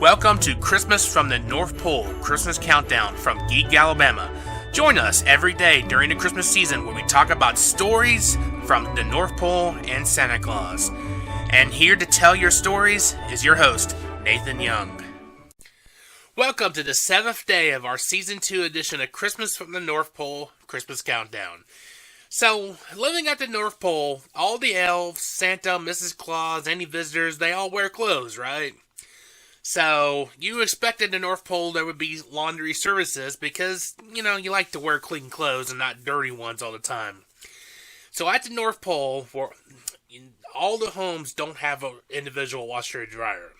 Welcome to Christmas from the North Pole, Christmas Countdown from Geek, Alabama. Join us every day during the Christmas season where we talk about stories from the North Pole and Santa Claus. And here to tell your stories is your host, Nathan Young. Welcome to the 7th day of our Season 2 edition of Christmas from the North Pole, Christmas Countdown. So, living at the North Pole, all the elves, Santa, Mrs. Claus, any visitors, they all wear clothes, right? So, you expected the North Pole there would be laundry services because, you like to wear clean clothes and not dirty ones all the time. So, at the North Pole, all the homes don't have an individual washer and dryer.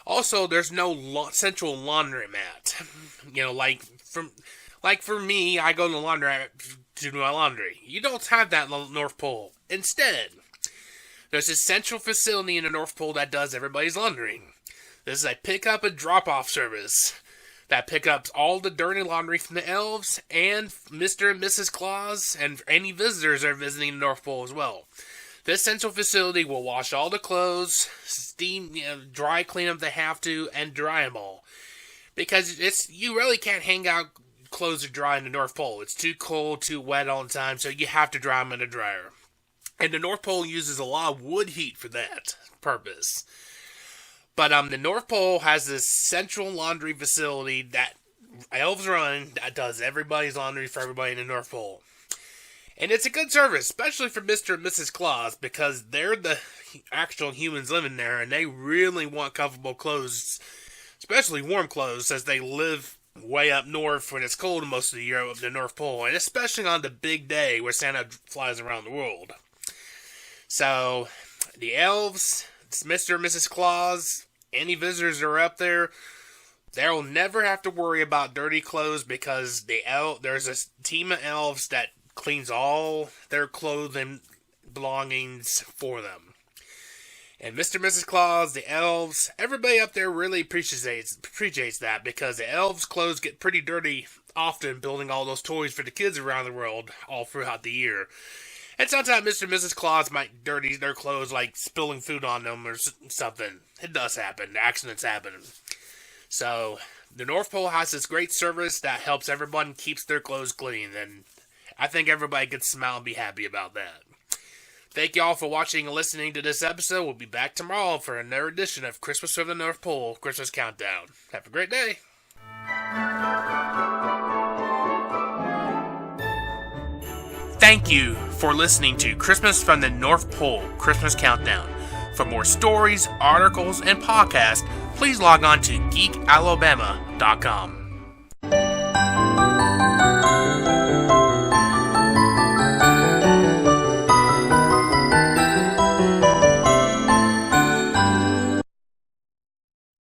Also, there's no central laundromat. Like for me, I go to the laundromat to do my laundry. You don't have that in the North Pole. Instead, there's a central facility in the North Pole that does everybody's laundry. This is a pick-up and drop-off service that picks up all the dirty laundry from the elves and Mr. and Mrs. Claus and any visitors that are visiting the North Pole as well. This central facility will wash all the clothes, steam, dry clean them if they have to, and dry them all. Because you really can't hang out clothes to dry in the North Pole. It's too cold, too wet all the time, so you have to dry them in a dryer. And the North Pole uses a lot of wood heat for that purpose. But the North Pole has this central laundry facility that elves run that does everybody's laundry for everybody in the North Pole. And it's a good service, especially for Mr. and Mrs. Claus, because they're the actual humans living there, and they really want comfortable clothes, especially warm clothes, as they live way up north when it's cold most of the year up the North Pole, and especially on the big day where Santa flies around the world. So, the elves, Mr. and Mrs. Claus, any visitors that are up there, they'll never have to worry about dirty clothes because there's a team of elves that cleans all their clothing belongings for them. And Mr. and Mrs. Claus, the elves, everybody up there really appreciates that because the elves' clothes get pretty dirty often building all those toys for the kids around the world all throughout the year. And sometimes Mr. and Mrs. Claus might dirty their clothes like spilling food on them or something. It does happen. Accidents happen. So, the North Pole has this great service that helps everyone keeps their clothes clean. And I think everybody can smile and be happy about that. Thank you all for watching and listening to this episode. We'll be back tomorrow for another edition of Christmas from the North Pole, Christmas Countdown. Have a great day. Thank you for listening to Christmas from the North Pole, Christmas Countdown. For more stories, articles, and podcasts, please log on to geekalabama.com.